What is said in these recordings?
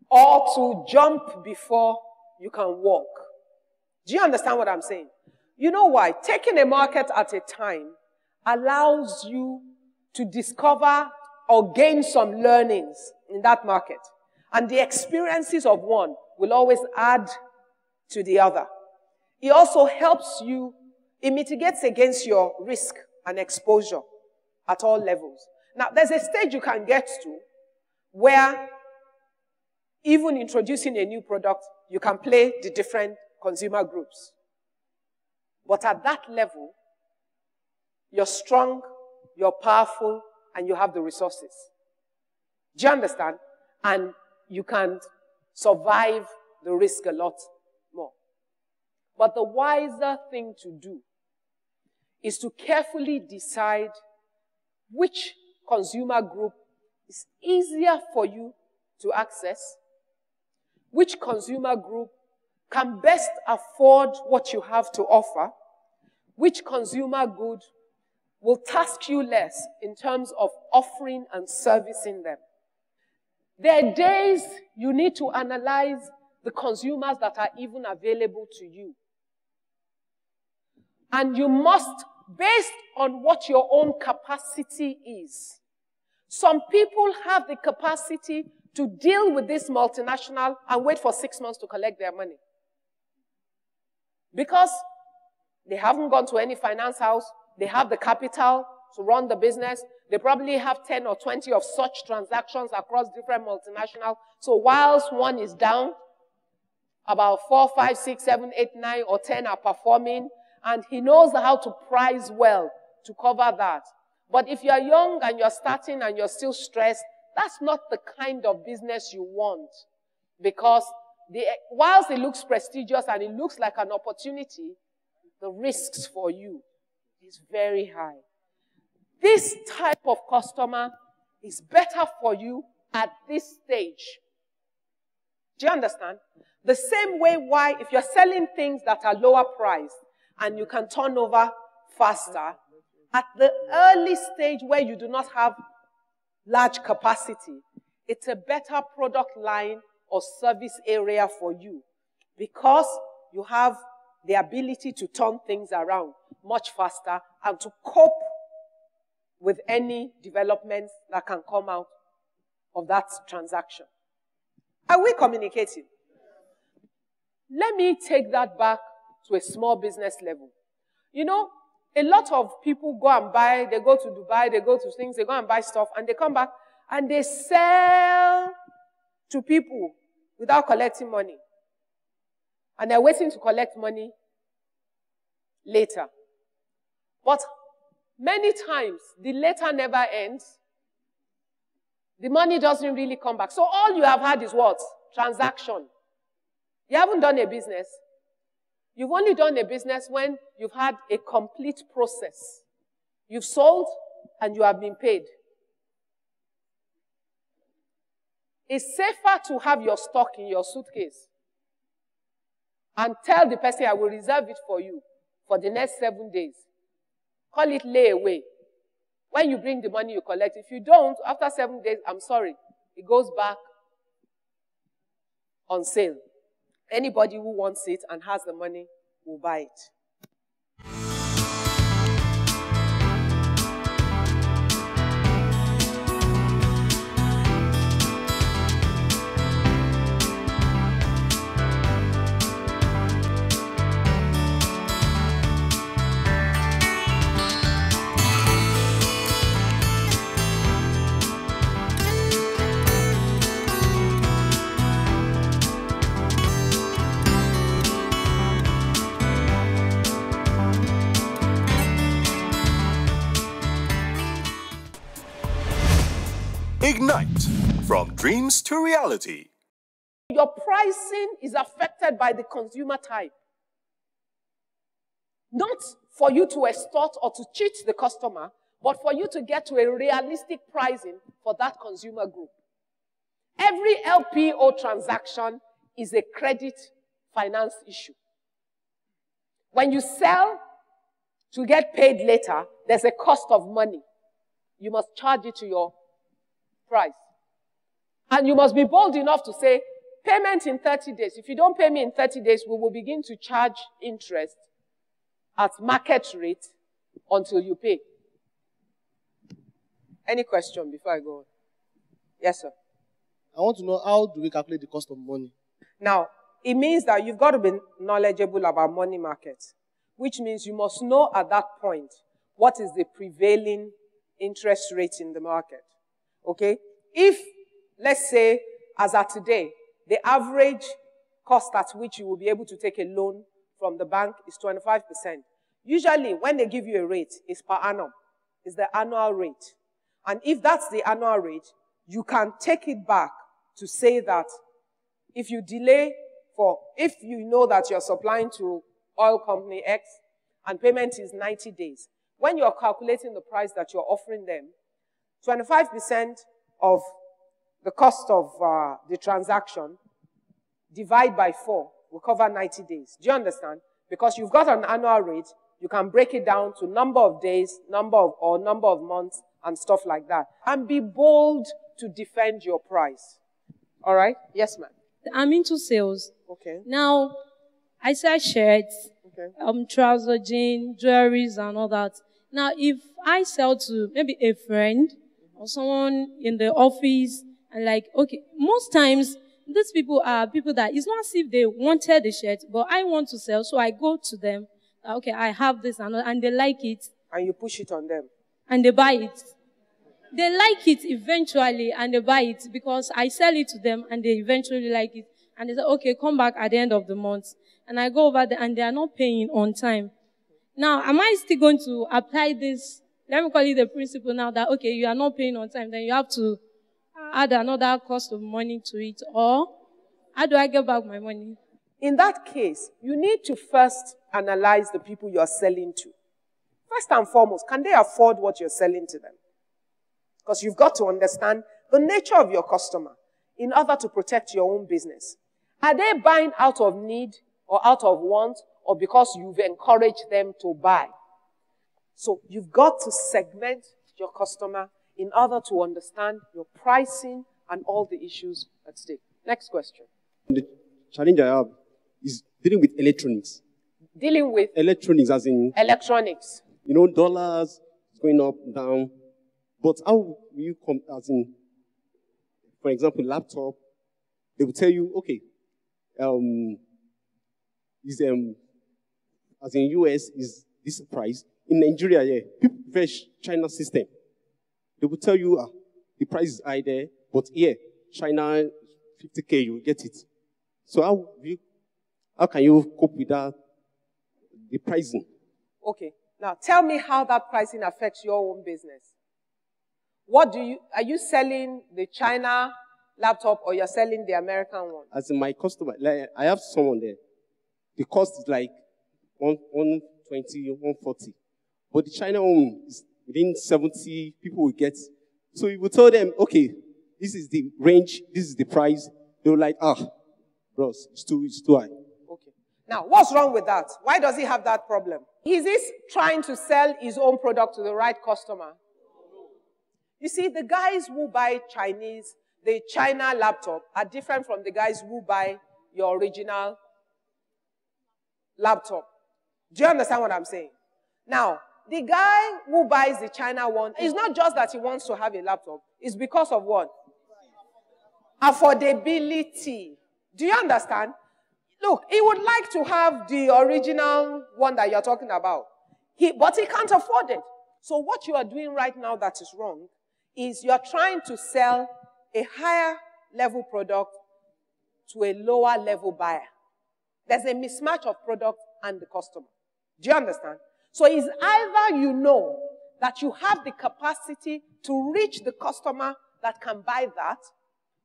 or to jump before you can walk. Do you understand what I'm saying? You know why? Taking a market at a time allows you to discover or gain some learnings in that market. And the experiences of one will always add to the other. It also helps you, it mitigates against your risk and exposure at all levels. Now, there's a stage you can get to where even introducing a new product, you can play the different consumer groups. But at that level, you're strong, you're powerful, and you have the resources. Do you understand? And you can survive the risk a lot more. But the wiser thing to do is to carefully decide which consumer group is easier for you to access, which consumer group can best afford what you have to offer, which consumer good will task you less in terms of offering and servicing them. There are days you need to analyze the consumers that are even available to you. And you must, based on what your own capacity is. Some people have the capacity to deal with this multinational and wait for 6 months to collect their money. Because they haven't gone to any finance house, they have the capital to run the business, they probably have 10 or 20 of such transactions across different multinationals. So whilst one is down, about 4, 5, 6, 7, 8, 9, or 10 are performing, and he knows how to price well to cover that. But if you're young and you're starting and you're still stressed, that's not the kind of business you want. Because whilst it looks prestigious and it looks like an opportunity, the risks for you is very high. This type of customer is better for you at this stage. Do you understand? The same way why if you're selling things that are lower priced and you can turn over faster, at the early stage where you do not have large capacity, it's a better product line or service area for you because you have the ability to turn things around much faster and to cope with any developments that can come out of that transaction. Are we communicating? Let me take that back to a small business level. You know, a lot of people go and buy, they go to Dubai, they go to things, they go and buy stuff, and they come back and they sell to people without collecting money. And they're waiting to collect money later. But many times, the later never ends. The money doesn't really come back. So all you have had is what? Transaction. You haven't done a business. You've only done a business when you've had a complete process. You've sold and you have been paid. It's safer to have your stock in your suitcase and tell the person, I will reserve it for you for the next 7 days. Call it layaway. When you bring the money, you collect. If you don't, after 7 days, I'm sorry, it goes back on sale. Anybody who wants it and has the money will buy it. Ignite, from dreams to reality. Your pricing is affected by the consumer type. Not for you to extort or to cheat the customer, but for you to get to a realistic pricing for that consumer group. Every LPO transaction is a credit finance issue. When you sell to get paid later, there's a cost of money. You must charge it to your price. And you must be bold enough to say, Payment in 30 days. If you don't pay me in 30 days, we will begin to charge interest at market rate until you pay. Any question before I go on? Yes, sir. I want to know, how do we calculate the cost of money? Now, it means that you've got to be knowledgeable about money markets, which means you must know at that point what is the prevailing interest rate in the market. Okay? If, let's say, as at today, the average cost at which you will be able to take a loan from the bank is 25%. Usually, when they give you a rate, it's per annum. It's the annual rate. And if that's the annual rate, you can take it back to say that if you delay if you know that you're supplying to oil company X and payment is 90 days, when you're calculating the price that you're offering them, 25% of the cost of the transaction divide by 4 will cover 90 days. Do you understand? Because you've got an annual rate, you can break it down to number of days, number of months, and stuff like that. And be bold to defend your price. All right? Yes, ma'am. I'm into sales. Okay. Now, I sell shirts, Okay. trouser, jeans, jewelries, and all that. Now, if I sell to maybe a friend or someone in the office, and like, okay, most times, these people are people that it's not as if they wanted the shirt, but I want to sell, so I go to them. Okay, I have this, and they like it. And you push it on them. And they buy it. They like it eventually, and they buy it because I sell it to them, and they eventually like it. And they say, okay, come back at the end of the month. And I go over there, and they are not paying on time. Now, am I still going to apply this? Let me call it the principle now that, okay, you are not paying on time, then you have to add another cost of money to it. Or, how do I get back my money? In that case, you need to first analyze the people you're selling to. First and foremost, can they afford what you're selling to them? Because you've got to understand the nature of your customer in order to protect your own business. Are they buying out of need or out of want or because you've encouraged them to buy? So you've got to segment your customer in order to understand your pricing and all the issues at stake. Next question. The challenge I have is dealing with electronics. Dealing with Electronics as in, electronics. dollars going up, down. But how will you come, as in, for example, laptop, they will tell you, okay, as in US is this price. In Nigeria, yeah, people prefer China system. They will tell you, the price is high there, but here, China, 50K, you will get it. So how can you cope with that, the pricing? Okay. Now, tell me how that pricing affects your own business. Are you selling the China laptop or you're selling the American one? As in my customer, like I have someone there. The cost is like 120, 140. But the China one is within 70, people will get. So you will tell them, okay, this is the range, this is the price. They were like, bros, it's too high. Okay. Now, what's wrong with that? Why does he have that problem? Is he trying to sell his own product to the right customer? You see, the guys who buy the China laptop are different from the guys who buy your original laptop. Do you understand what I'm saying? Now, the guy who buys the China one, it's not just that he wants to have a laptop. It's because of what? Affordability. Do you understand? Look, he would like to have the original one that you're talking about. But he can't afford it. So what you are doing right now that is wrong is you're trying to sell a higher level product to a lower level buyer. There's a mismatch of product and the customer. Do you understand? So it's either you know that you have the capacity to reach the customer that can buy that,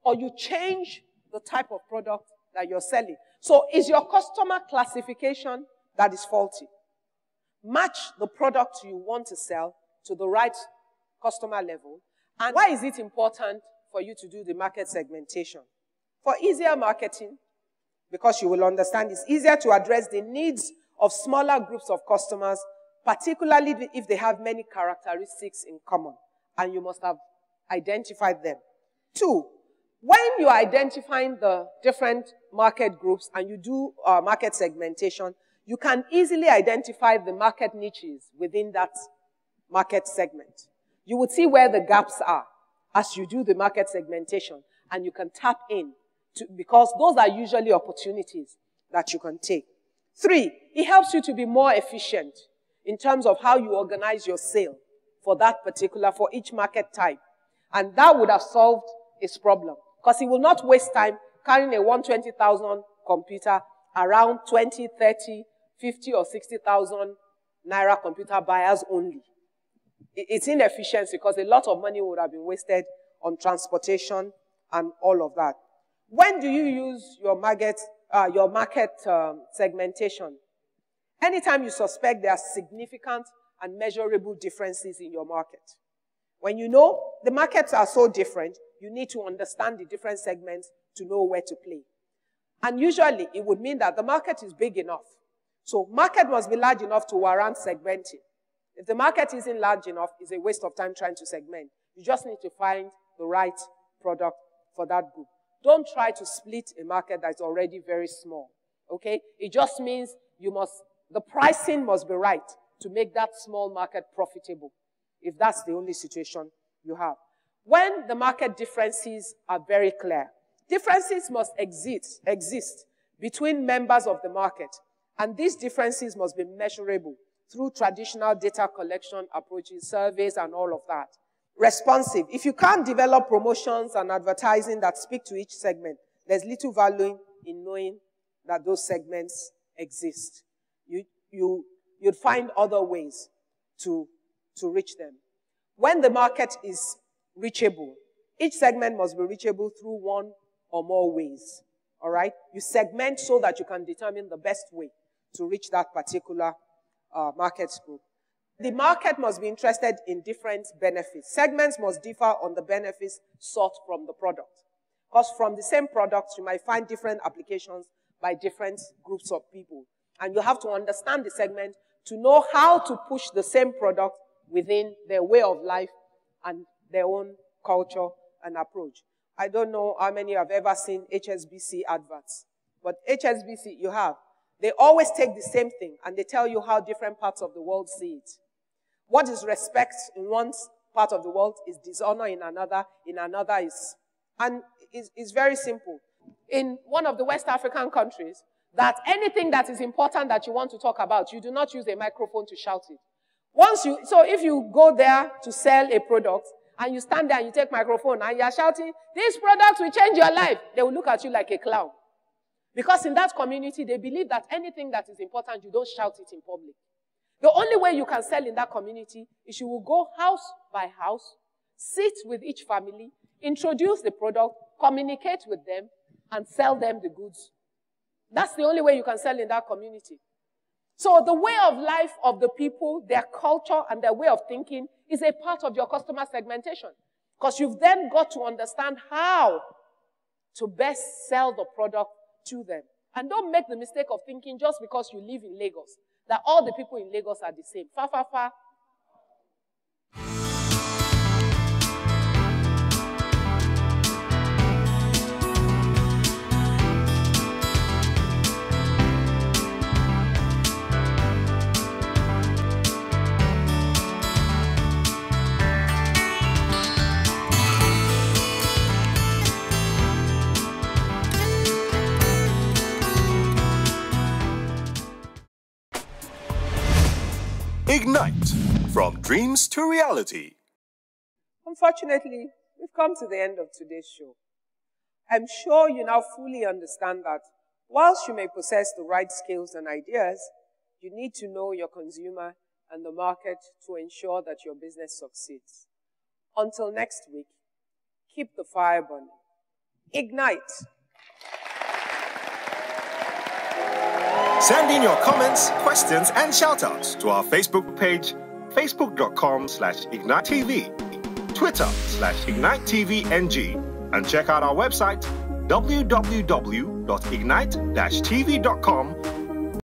or you change the type of product that you're selling. So it's your customer classification that is faulty. Match the product you want to sell to the right customer level. And why is it important for you to do the market segmentation? For easier marketing, because you will understand it's easier to address the needs of smaller groups of customers, particularly if they have many characteristics in common, and you must have identified them. 2, When you're identifying the different market groups and you do market segmentation, you can easily identify the market niches within that market segment. You would see where the gaps are as you do the market segmentation, and you can tap in because those are usually opportunities that you can take. 3, it helps you to be more efficient in terms of how you organize your sale for each market type. And that would have solved its problem. Because it will not waste time carrying a 120,000 computer around 20, 30, 50 or 60,000 naira computer buyers only. It's inefficiency because a lot of money would have been wasted on transportation and all of that. When do you use your market segmentation? Anytime you suspect there are significant and measurable differences in your market. When you know the markets are so different, you need to understand the different segments to know where to play. And usually, it would mean that the market is big enough. So market must be large enough to warrant segmenting. If the market isn't large enough, it's a waste of time trying to segment. You just need to find the right product for that group. Don't try to split a market that's already very small, okay? It just means the pricing must be right to make that small market profitable, if that's the only situation you have. When the market differences are very clear, differences must exist between members of the market, and these differences must be measurable through traditional data collection approaches, surveys, and all of that. Responsive. If you can't develop promotions and advertising that speak to each segment, there's little value in knowing that those segments exist. You'd find other ways to reach them. When the market is reachable, each segment must be reachable through one or more ways. All right? You segment so that you can determine the best way to reach that particular market group. The market must be interested in different benefits. Segments must differ on the benefits sought from the product. Because from the same product, you might find different applications by different groups of people. And you have to understand the segment to know how to push the same product within their way of life and their own culture and approach. I don't know how many have ever seen HSBC adverts, but HSBC, you have. They always take the same thing, and they tell you how different parts of the world see it. What is respect in one part of the world is dishonor in another is... And it's very simple. In one of the West African countries, that anything that is important that you want to talk about, you do not use a microphone to shout it. So if you go there to sell a product, and you stand there and you take microphone and you're shouting, this product will change your life, they will look at you like a clown. Because in that community, they believe that anything that is important, you don't shout it in public. The only way you can sell in that community is you will go house by house, sit with each family, introduce the product, communicate with them, and sell them the goods. That's the only way you can sell in that community. So the way of life of the people, their culture, and their way of thinking is a part of your customer segmentation. Because you've then got to understand how to best sell the product to them. And don't make the mistake of thinking just because you live in Lagos, that all the people in Lagos are the same. Far. Ignite, from dreams to reality. Unfortunately, we've come to the end of today's show. I'm sure you now fully understand that whilst you may possess the right skills and ideas, you need to know your consumer and the market to ensure that your business succeeds. Until next week, keep the fire burning. Ignite. Send in your comments, questions, and shoutouts to our Facebook page, facebook.com/IgniteTV, Twitter/IgniteTVNG, and check out our website, www.ignite-tv.com